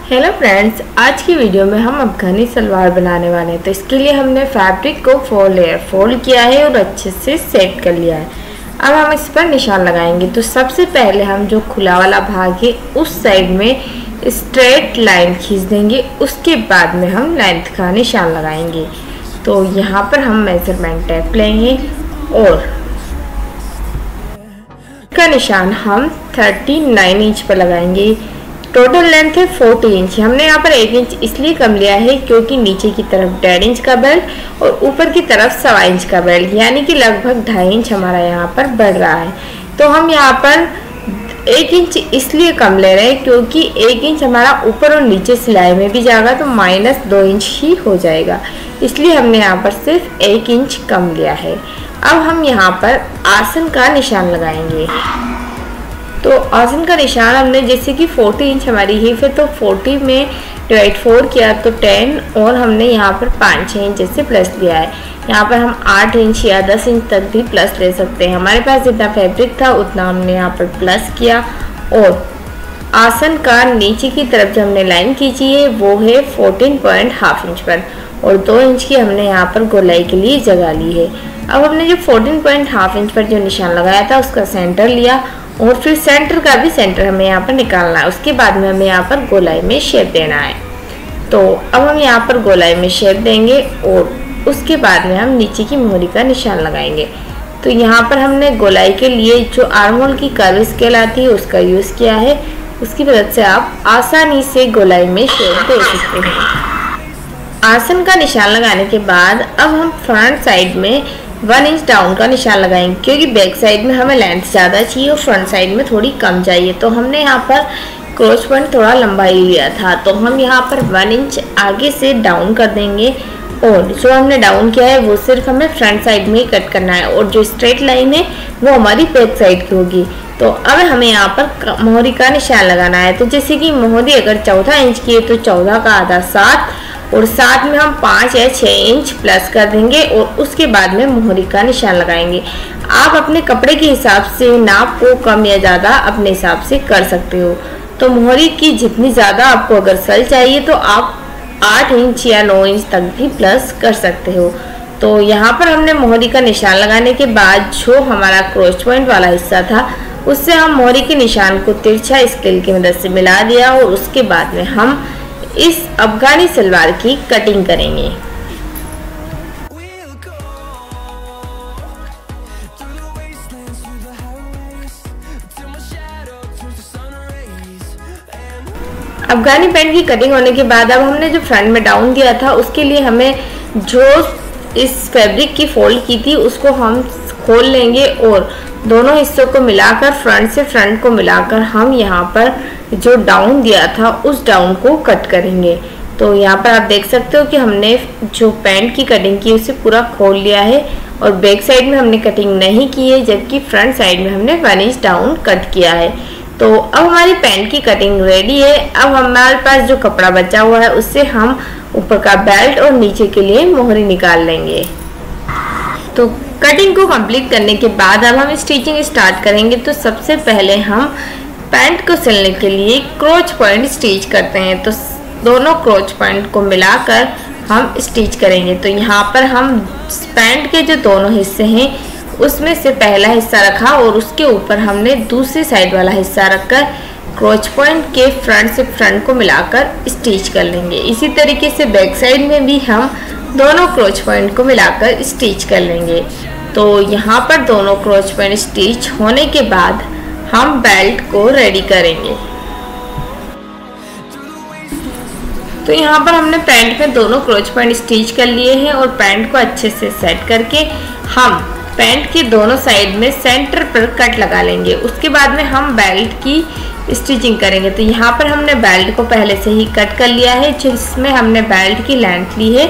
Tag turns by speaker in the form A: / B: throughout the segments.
A: Hello friends, आज की video में हम अफगानी सलवार बनाने वाले हैं। तो इसके लिए हमने फैब्रिक को 4 लेयर फोल्ड किया है और अच्छे से सेट कर लिया है। अब हम इस पर निशान लगाएंगे। तो सबसे पहले हम जो खुला वाला भाग है उस साइड में स्ट्रेट लाइन खींच देंगे। उसके बाद में हम लेंथ का निशान लगाएंगे। तो यहाँ पर हम मेजरमेंट टेप लेंगे और का निशान हम 39 इंच पर लगाएंगे। टोटल लेंथ है 40 इंच। हमने यहाँ पर 1 इंच इसलिए कम लिया है क्योंकि नीचे की तरफ 1.5 इंच का बेल्ट और ऊपर की तरफ 1.25 इंच का बेल्ट, यानी कि लगभग 2.5 इंच हमारा यहाँ पर बढ़ रहा है। तो हम यहाँ पर 1 इंच इसलिए कम ले रहे हैं क्योंकि 1 इंच हमारा ऊपर और नीचे सिलाई में भी जाएगा तो -2 इंच ही हो जाएगा, इसलिए हमने यहाँ पर सिर्फ 1 इंच कम लिया है। अब हम यहाँ पर आसन का निशान लगाएंगे। तो आसन का निशान हमने जैसे कि 40 इंच हमारी हिप है तो 40 में डिवाइड 4 किया तो 10 और हमने यहाँ पर 5-6 इंच जैसे प्लस लिया है। यहाँ पर हम 8 इंच या 10 इंच तक भी प्लस ले सकते हैं। हमारे पास जितना फैब्रिक था उतना हमने यहाँ पर प्लस किया। और आसन का नीचे की तरफ जो हमने लाइन खींची है वो है 14.5 इंच पर और 2 इंच की हमने यहाँ पर गोलाई के लिए जगह ली है। अब हमने जो 14.5 इंच पर जो निशान लगाया था उसका सेंटर लिया और फिर सेंटर का भी सेंटर हमें यहाँ पर निकालना है। उसके बाद में हमें यहाँ पर गोलाई में शेप देना है। तो अब हम यहाँ पर गोलाई में शेप देंगे और उसके बाद में हम नीचे की मोहरी का निशान लगाएंगे। तो यहाँ पर हमने गोलाई के लिए जो आर्म होल की कर्व स्केल आती है उसका यूज़ किया है। उसकी मदद से आप आसानी से गोलाई में शेप दे सकते हैं। आसन का निशान लगाने के बाद अब हम फ्रंट साइड में 1 इंच डाउन का निशान लगाएंगे क्योंकि बैक साइड में हमें लेंथ ज़्यादा चाहिए और फ्रंट साइड में थोड़ी कम चाहिए। तो हमने यहाँ पर क्रॉस पॉइंट थोड़ा लंबाई लिया था तो हम यहाँ पर 1 इंच आगे से डाउन कर देंगे और जो हमने डाउन किया है वो सिर्फ हमें फ्रंट साइड में ही कट करना है और जो स्ट्रेट लाइन है वो हमारी बैक साइड की होगी। तो अब हमें यहाँ पर मोहरी का निशान लगाना है। तो जैसे कि मोहरी अगर 14 इंच की है तो 14 का आधा 7 और साथ में हम 5 या 6 इंच प्लस कर देंगे और उसके बाद में मोहरी का निशान लगाएंगे। आप अपने कपड़े के हिसाब से नाप को कम या ज़्यादा अपने हिसाब से कर सकते हो। तो मोहरी की जितनी ज़्यादा आपको अगर सल चाहिए तो आप 8 इंच या 9 इंच तक भी प्लस कर सकते हो। तो यहाँ पर हमने मोहरी का निशान लगाने के बाद जो हमारा क्रॉस पॉइंट वाला हिस्सा था उससे हम मोहरी के निशान को तिरछा स्केल की मदद से मिला दिया और उसके बाद में हम इस अफगानी सलवार की कटिंग करेंगे। अफगानी पैंट की कटिंग होने के बाद अब हमने जो फ्रंट में डाउन दिया था उसके लिए हमें जो इस फैब्रिक की फोल्ड की थी उसको हम खोल लेंगे और दोनों हिस्सों को मिलाकर फ्रंट से फ्रंट को मिलाकर हम यहाँ पर जो डाउन दिया था उस डाउन को कट करेंगे। तो यहाँ पर आप देख सकते हो कि हमने जो पैंट की कटिंग की उसे पूरा खोल लिया है और बैक साइड में हमने कटिंग नहीं की है जबकि फ्रंट साइड में हमने 1 इंच डाउन कट किया है। तो अब हमारी पैंट की कटिंग रेडी है। अब हमारे पास जो कपड़ा बचा हुआ है उससे हम ऊपर का बेल्ट और नीचे के लिए मोहरी निकाल लेंगे। तो कटिंग को कंप्लीट करने के बाद अब हम स्टिचिंग स्टार्ट करेंगे। तो सबसे पहले हम पैंट को सिलने के लिए क्रोच पॉइंट स्टिच करते हैं। तो दोनों क्रोच पॉइंट को मिलाकर हम स्टिच करेंगे। तो यहाँ पर हम पैंट के जो दोनों हिस्से हैं उसमें से पहला हिस्सा रखा और उसके ऊपर हमने दूसरी साइड वाला हिस्सा रखकर क्रोच पॉइंट के फ्रंट से फ्रंट को मिलाकर स्टिच कर लेंगे। इसी तरीके से बैक साइड में भी हम दोनों क्रोच पॉइंट को मिलाकर स्टिच कर लेंगे। तो यहाँ पर दोनों क्रोच पॉइंट स्टिच होने के बाद हम बेल्ट को रेडी करेंगे। तो यहाँ पर हमने पैंट में दोनों क्रोच पॉइंट स्टिच कर लिए हैं और पैंट को अच्छे से सेट करके हम पैंट के दोनों साइड में सेंटर पर कट लगा लेंगे। उसके बाद में हम बेल्ट की स्टिचिंग करेंगे। तो यहाँ पर हमने बेल्ट को पहले से ही कट कर लिया है जिसमें हमने बेल्ट की लेंथ ली है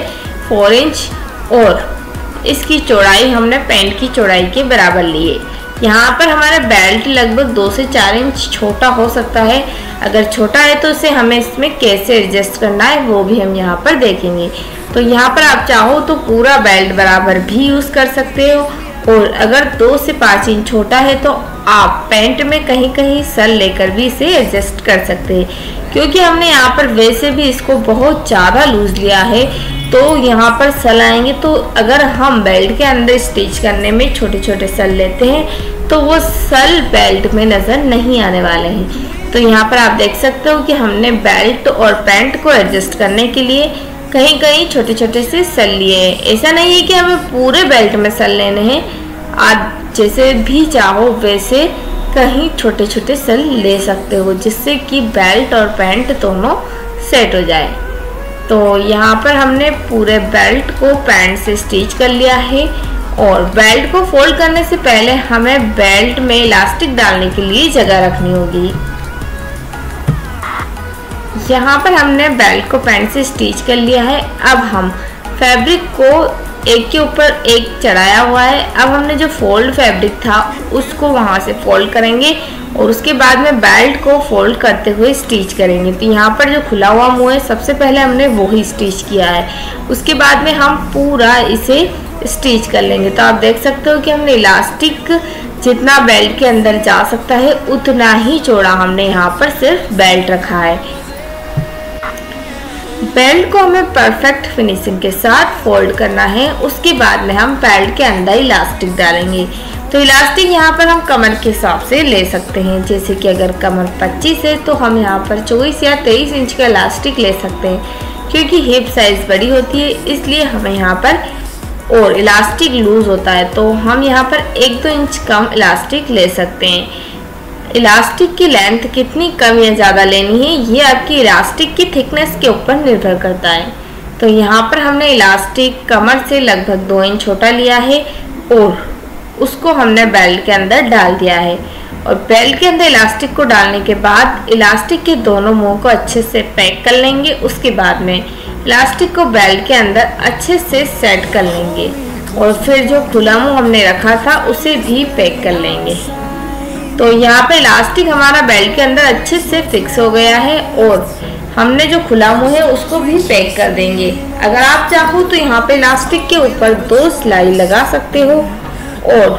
A: 4 इंच और इसकी चौड़ाई हमने पैंट की चौड़ाई के बराबर ली है। यहाँ पर हमारा बेल्ट लगभग 2 से 4 इंच छोटा हो सकता है। अगर छोटा है तो उसे हमें इसमें कैसे एडजस्ट करना है वो भी हम यहाँ पर देखेंगे। तो यहाँ पर आप चाहो तो पूरा बेल्ट बराबर भी यूज़ कर सकते हो और अगर 2 से 5 इंच छोटा है तो आप पैंट में कहीं कहीं सल लेकर भी इसे एडजस्ट कर सकते हैं। क्योंकि हमने यहाँ पर वैसे भी इसको बहुत ज़्यादा लूज लिया है तो यहाँ पर सल आएंगे, तो अगर हम बेल्ट के अंदर स्टिच करने में छोटे छोटे सल लेते हैं तो वो सल बेल्ट में नज़र नहीं आने वाले हैं। तो यहाँ पर आप देख सकते हो कि हमने बेल्ट और पैंट को एडजस्ट करने के लिए कहीं कहीं छोटे छोटे से सल लिए हैं। ऐसा नहीं है कि हमें पूरे बेल्ट में सल लेने हैं, आप जैसे भी चाहो वैसे कहीं छोटे छोटे सल ले सकते हो जिससे कि बेल्ट और पैंट दोनों सेट हो जाए। तो यहाँ पर हमने पूरे बेल्ट को पैंट से स्टिच कर लिया है और बेल्ट को फोल्ड करने से पहले हमें बेल्ट में इलास्टिक डालने के लिए जगह रखनी होगी। यहाँ पर हमने बेल्ट को पैंट से स्टिच कर लिया है। अब हम फैब्रिक को एक के ऊपर एक चढ़ाया हुआ है। अब हमने जो फोल्ड फैब्रिक था उसको वहाँ से फोल्ड करेंगे और उसके बाद में बेल्ट को फोल्ड करते हुए स्टिच करेंगे। तो यहाँ पर जो खुला हुआ मुंह है सबसे पहले हमने वो ही स्टिच किया है, उसके बाद में हम पूरा इसे स्टिच कर लेंगे। तो आप देख सकते हो कि हमने इलास्टिक जितना बेल्ट के अंदर जा सकता है उतना ही चौड़ा हमने यहाँ पर सिर्फ बेल्ट रखा है। बेल्ट को हमें परफेक्ट फिनिशिंग के साथ फोल्ड करना है। उसके बाद में हम बेल्ट के अंदर इलास्टिक डालेंगे। तो इलास्टिक यहाँ पर हम कमर के हिसाब से ले सकते हैं, जैसे कि अगर कमर 25 है तो हम यहाँ पर 24 या 23 इंच का इलास्टिक ले सकते हैं। क्योंकि हिप साइज बड़ी होती है इसलिए हमें यहाँ पर और इलास्टिक लूज होता है तो हम यहाँ पर 1-2 इंच कम इलास्टिक ले सकते हैं। इलास्टिक की लेंथ कितनी कम या ज़्यादा लेनी है ये आपकी इलास्टिक की थिकनेस के ऊपर निर्भर करता है। तो यहाँ पर हमने इलास्टिक कमर से लगभग 2 इंच छोटा लिया है और उसको हमने बेल्ट के अंदर डाल दिया है। और बेल्ट के अंदर इलास्टिक को डालने के बाद इलास्टिक के दोनों मुंह को अच्छे से पैक कर लेंगे। उसके बाद में इलास्टिक को बेल्ट के अंदर अच्छे से सेट कर लेंगे और फिर जो खुला मुंह हमने रखा था उसे भी पैक कर लेंगे। तो यहाँ पे इलास्टिक हमारा बेल्ट के अंदर अच्छे से फिक्स हो गया है और हमने जो खुला मुंह है उसको भी पैक कर देंगे। अगर आप चाहो तो यहाँ पे इलास्टिक के ऊपर 2 सिलाई लगा सकते हो और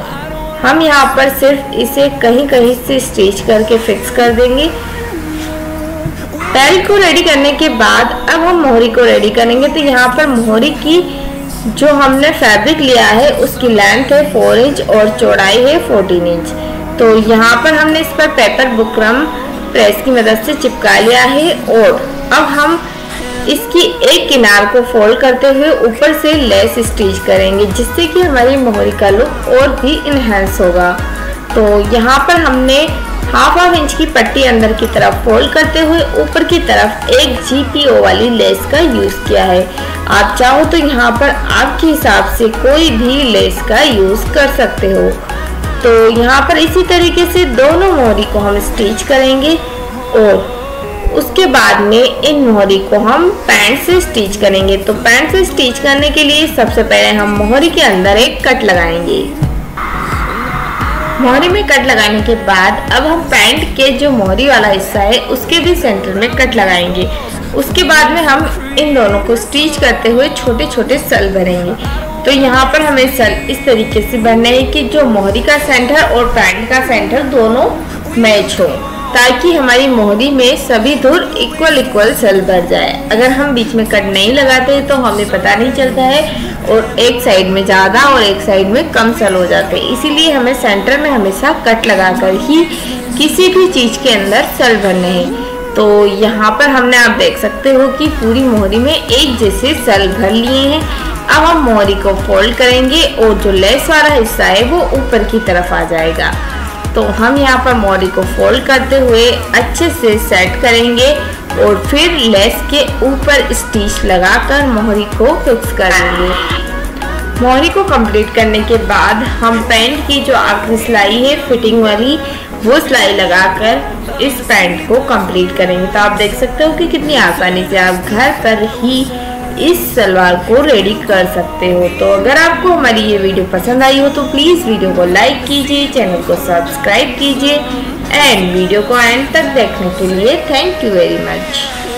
A: हम यहाँ पर सिर्फ इसे कहीं कहीं से स्टिच करके फिक्स कर देंगे। बेल्ट को रेडी करने के बाद अब हम मोहरी को रेडी करेंगे। तो यहाँ पर मोहरी की जो हमने फैब्रिक लिया है उसकी लेंथ है 4 इंच और चौड़ाई है 14 इंच। तो यहाँ पर हमने इस पर पेपर बुकरम प्रेस की मदद से चिपका लिया है और अब हम इसकी एक किनार को फोल्ड करते हुए ऊपर से लेस स्टिच करेंगे जिससे कि हमारी मोहरी का लुक और भी इनहेंस होगा। तो यहाँ पर हमने हाफ इंच की पट्टी अंदर की तरफ फोल्ड करते हुए ऊपर की तरफ एक GPO वाली लेस का यूज किया है। आप चाहो तो यहाँ पर आपके हिसाब से कोई भी लेस का यूज कर सकते हो। तो यहाँ पर इसी तरीके से दोनों मोहरी को हम स्टिच करेंगे और उसके बाद में इन मोहरी को हम पैंट से स्टिच करेंगे। तो पैंट से स्टिच करने के लिए सबसे पहले हम मोहरी के अंदर एक कट लगाएंगे। मोहरी में कट लगाने के बाद अब हम पैंट के जो मोहरी वाला हिस्सा है उसके भी सेंटर में कट लगाएंगे। उसके बाद में हम इन दोनों को स्टिच करते हुए छोटे छोटे सल भरेंगे। तो यहाँ पर हमें सल इस तरीके से भरना है कि जो मोहरी का सेंटर और पैंट का सेंटर दोनों मैच हो, ताकि हमारी मोहरी में सभी धुर इक्वल सल भर जाए। अगर हम बीच में कट नहीं लगाते तो हमें पता नहीं चलता है और एक साइड में ज़्यादा और एक साइड में कम सल हो जाते हैं। इसीलिए हमें सेंटर में हमेशा कट लगाकर ही किसी भी चीज़ के अंदर सल भरने हैं। तो यहाँ पर हमने आप देख सकते हो कि पूरी मोहरी में एक जैसे सल भर लिए हैं। अब हम मोहरी को फोल्ड करेंगे और जो लेस वाला हिस्सा है वो ऊपर की तरफ आ जाएगा। तो हम यहाँ पर मोहरी को फोल्ड करते हुए अच्छे से सेट करेंगे और फिर लेस के ऊपर स्टिच लगाकर मोहरी को फिक्स करेंगे। मोहरी को कंप्लीट करने के बाद हम पैंट की जो आखिरी सिलाई है फिटिंग वाली वो सिलाई लगाकर इस पैंट को कंप्लीट करेंगे। तो आप देख सकते हो कि कितनी आसानी से आप घर पर ही इस सलवार को रेडी कर सकते हो। तो अगर आपको हमारी ये वीडियो पसंद आई हो तो प्लीज़ वीडियो को लाइक कीजिए, चैनल को सब्सक्राइब कीजिए एंड वीडियो को एंड तक देखने के लिए थैंक यू वेरी मच।